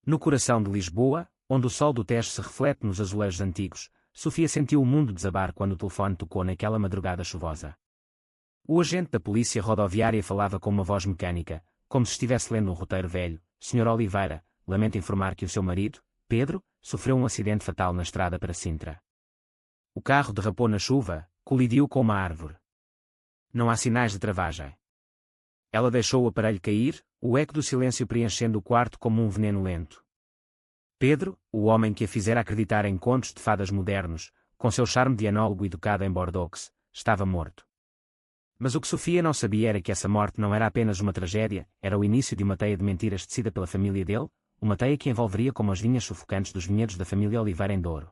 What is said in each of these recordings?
No coração de Lisboa, onde o sol do Tejo se reflete nos azulejos antigos, Sofia sentiu o mundo desabar quando o telefone tocou naquela madrugada chuvosa. O agente da polícia rodoviária falava com uma voz mecânica, como se estivesse lendo um roteiro velho. Senhor Oliveira, lamento informar que o seu marido, Pedro, sofreu um acidente fatal na estrada para Sintra. O carro derrapou na chuva, colidiu com uma árvore. Não há sinais de travagem. Ela deixou o aparelho cair, o eco do silêncio preenchendo o quarto como um veneno lento. Pedro, o homem que a fizera acreditar em contos de fadas modernos, com seu charme de enólogo educado em Bordeaux, estava morto. Mas o que Sofia não sabia era que essa morte não era apenas uma tragédia, era o início de uma teia de mentiras tecida pela família dele, uma teia que envolveria como as vinhas sufocantes dos vinhedos da família Oliveira em Douro.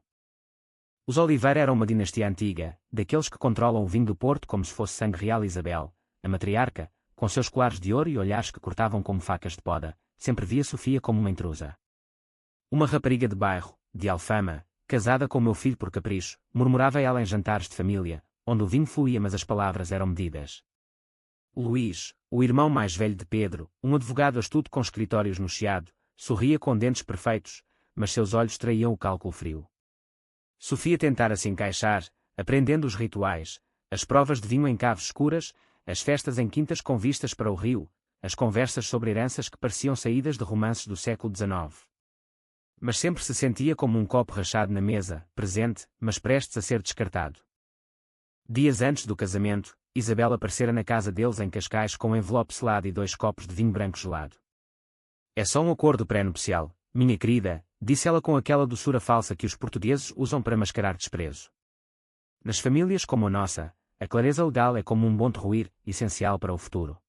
Os Oliveira eram uma dinastia antiga, daqueles que controlam o vinho do Porto como se fosse sangue real. Isabel, a matriarca, com seus colares de ouro e olhares que cortavam como facas de poda, sempre via Sofia como uma intrusa. Uma rapariga de bairro, de Alfama, casada com meu filho por capricho, murmurava ela em jantares de família, onde o vinho fluía mas as palavras eram medidas. Luís, o irmão mais velho de Pedro, um advogado astuto com escritórios no Chiado, sorria com dentes perfeitos, mas seus olhos traíam o cálculo frio. Sofia tentara se encaixar, aprendendo os rituais, as provas de vinho em caves escuras, as festas em quintas com vistas para o rio, as conversas sobre heranças que pareciam saídas de romances do século XIX. Mas sempre se sentia como um copo rachado na mesa, presente, mas prestes a ser descartado. Dias antes do casamento, Isabel aparecera na casa deles em Cascais com um envelope selado e 2 copos de vinho branco gelado. É só um acordo pré-nupcial, minha querida, disse ela com aquela doçura falsa que os portugueses usam para mascarar desprezo. Nas famílias como a nossa, a clareza legal é como um bom terroir, essencial para o futuro.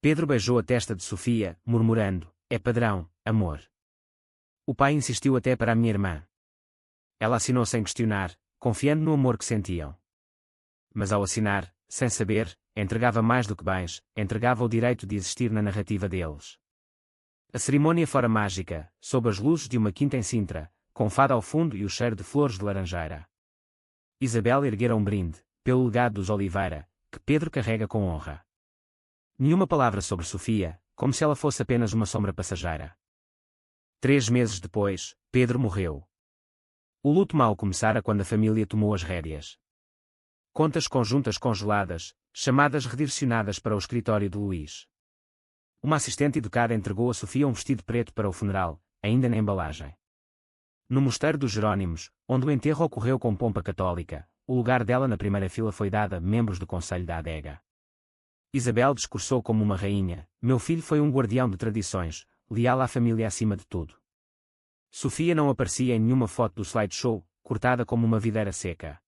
Pedro beijou a testa de Sofia, murmurando, é padrão, amor. O pai insistiu até para a minha irmã. Ela assinou sem questionar, confiando no amor que sentiam. Mas ao assinar, sem saber, entregava mais do que bens, entregava o direito de existir na narrativa deles. A cerimônia fora mágica, sob as luzes de uma quinta em Sintra, com fado ao fundo e o cheiro de flores de laranjeira. Isabel erguera um brinde, pelo legado dos Oliveira, que Pedro carrega com honra. Nenhuma palavra sobre Sofia, como se ela fosse apenas uma sombra passageira. 3 meses depois, Pedro morreu. O luto mal começara quando a família tomou as rédeas. Contas conjuntas congeladas, chamadas redirecionadas para o escritório de Luís. Uma assistente educada entregou a Sofia um vestido preto para o funeral, ainda na embalagem. No mosteiro dos Jerónimos, onde o enterro ocorreu com pompa católica, o lugar dela na primeira fila foi dado a membros do Conselho da Adega. Isabel discursou como uma rainha, meu filho foi um guardião de tradições, leal à família acima de tudo. Sofia não aparecia em nenhuma foto do slideshow, cortada como uma videira seca.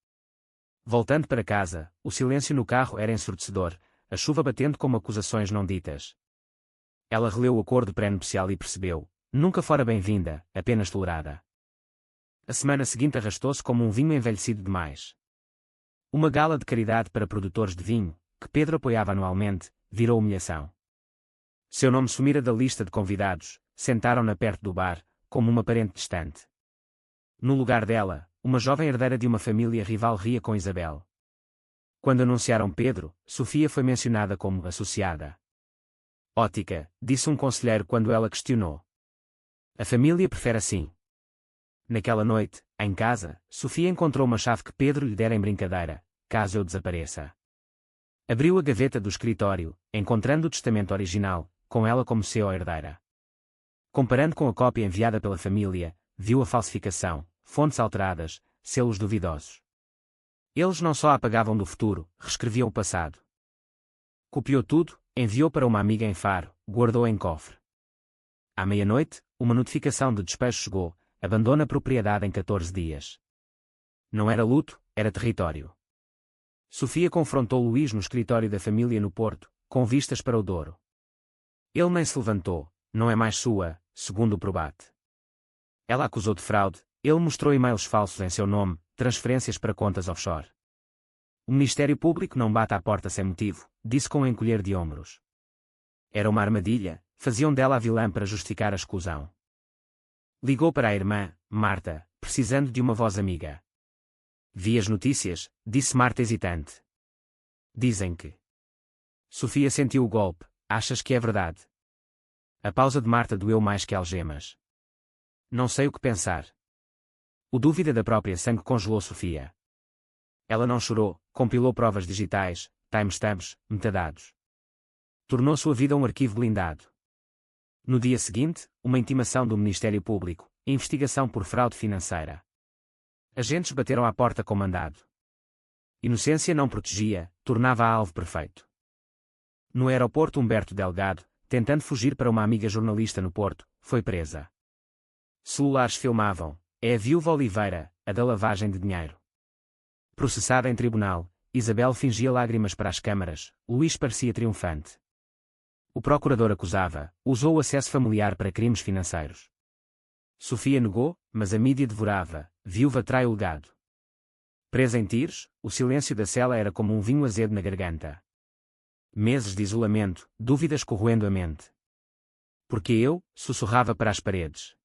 Voltando para casa, o silêncio no carro era ensurdecedor, a chuva batendo como acusações não ditas. Ela releu o acordo pré-nupcial e percebeu, nunca fora bem-vinda, apenas tolerada. A semana seguinte arrastou-se como um vinho envelhecido demais. Uma gala de caridade para produtores de vinho, que Pedro apoiava anualmente, virou humilhação. Seu nome sumira da lista de convidados, sentaram-na perto do bar, como uma parente distante. No lugar dela, uma jovem herdeira de uma família rival ria com Isabel. Quando anunciaram Pedro, Sofia foi mencionada como associada. Ótica, disse um conselheiro quando ela questionou. A família prefere assim. Naquela noite, em casa, Sofia encontrou uma chave que Pedro lhe dera em brincadeira, caso eu desapareça. Abriu a gaveta do escritório, encontrando o testamento original, com ela como seu herdeira. Comparando com a cópia enviada pela família, viu a falsificação, fontes alteradas, selos duvidosos. Eles não só a apagavam do futuro, reescreviam o passado. Copiou tudo, enviou para uma amiga em Faro, guardou em cofre. À meia-noite, uma notificação de despejo chegou, abandona a propriedade em 14 dias. Não era luto, era território. Sofia confrontou Luís no escritório da família no Porto, com vistas para o Douro. Ele nem se levantou, não é mais sua, segundo o probate. Ela acusou de fraude, ele mostrou e-mails falsos em seu nome, transferências para contas offshore. O Ministério Público não bate à porta sem motivo, disse com um encolher de ombros. Era uma armadilha, faziam dela a vilã para justificar a exclusão. Ligou para a irmã, Marta, precisando de uma voz amiga. Vi as notícias, disse Marta hesitante. Dizem que. Sofia sentiu o golpe, achas que é verdade? A pausa de Marta doeu mais que algemas. Não sei o que pensar. O dúvida da própria sangue congelou Sofia. Ela não chorou, compilou provas digitais, timestamps, metadados. Tornou sua vida um arquivo blindado. No dia seguinte, uma intimação do Ministério Público, investigação por fraude financeira. Agentes bateram à porta com mandado. Inocência não protegia, tornava a alvo perfeito. No aeroporto Humberto Delgado, tentando fugir para uma amiga jornalista no Porto, foi presa. Celulares filmavam. É a viúva Oliveira, a da lavagem de dinheiro. Processada em tribunal, Isabel fingia lágrimas para as câmaras, Luís parecia triunfante. O procurador acusava, usou o acesso familiar para crimes financeiros. Sofia negou, mas a mídia devorava, viúva trai o legado. Presa em tiros, o silêncio da cela era como um vinho azedo na garganta. Meses de isolamento, dúvidas corroendo a mente. Porque eu, sussurrava para as paredes.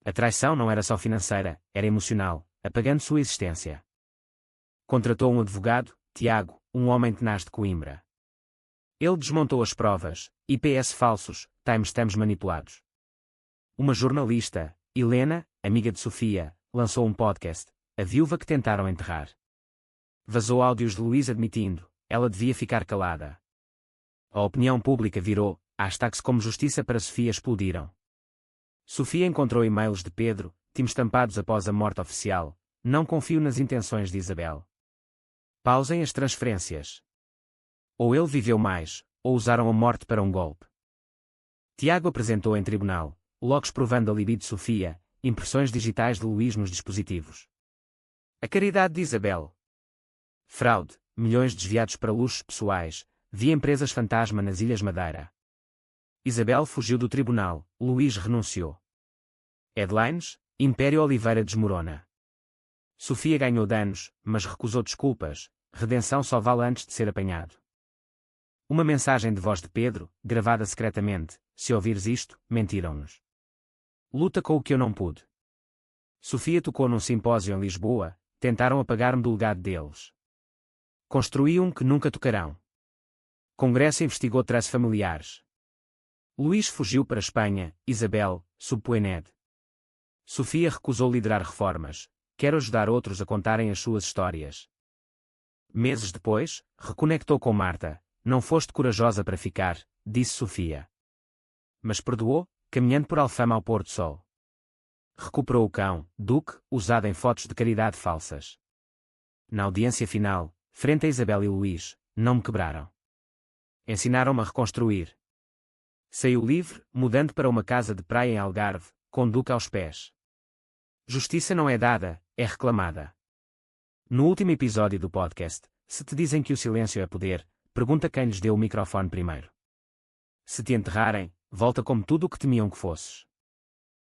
A traição não era só financeira, era emocional, apagando sua existência. Contratou um advogado, Tiago, um homem tenaz de Coimbra. Ele desmontou as provas, IPS falsos, timestamps manipulados. Uma jornalista, Helena, amiga de Sofia, lançou um podcast, A Viúva que Tentaram Enterrar. Vazou áudios de Luís admitindo, ela devia ficar calada. A opinião pública virou, hashtags como justiça para Sofia explodiram. Sofia encontrou e-mails de Pedro, timestampados após a morte oficial, não confio nas intenções de Isabel. Pausem as transferências. Ou ele viveu mais, ou usaram a morte para um golpe. Tiago apresentou em tribunal, logs provando a libido de Sofia, impressões digitais de Luís nos dispositivos. A caridade de Isabel. Fraude, milhões desviados para luxos pessoais, via empresas fantasma nas Ilhas Madeira. Isabel fugiu do tribunal, Luís renunciou. Headlines, Império Oliveira desmorona. Sofia ganhou danos, mas recusou desculpas, redenção só vale antes de ser apanhado. Uma mensagem de voz de Pedro, gravada secretamente, se ouvires isto, mentiram-nos. Luta com o que eu não pude. Sofia tocou num simpósio em Lisboa, tentaram apagar-me do legado deles. Construí um que nunca tocarão. Congresso investigou traços familiares. Luís fugiu para a Espanha, Isabel, subpoened. Sofia recusou liderar reformas, quero ajudar outros a contarem as suas histórias. Meses depois, reconectou com Marta, não foste corajosa para ficar, disse Sofia. Mas perdoou, caminhando por Alfama ao pôr do sol. Recuperou o cão, Duque, usado em fotos de caridade falsas. Na audiência final, frente a Isabel e Luís, não me quebraram. Ensinaram-me a reconstruir. Saiu livre, mudando para uma casa de praia em Algarve, com Duque aos pés. Justiça não é dada, é reclamada. No último episódio do podcast, se te dizem que o silêncio é poder, pergunta quem lhes deu o microfone primeiro. Se te enterrarem, volta como tudo o que temiam que fosses.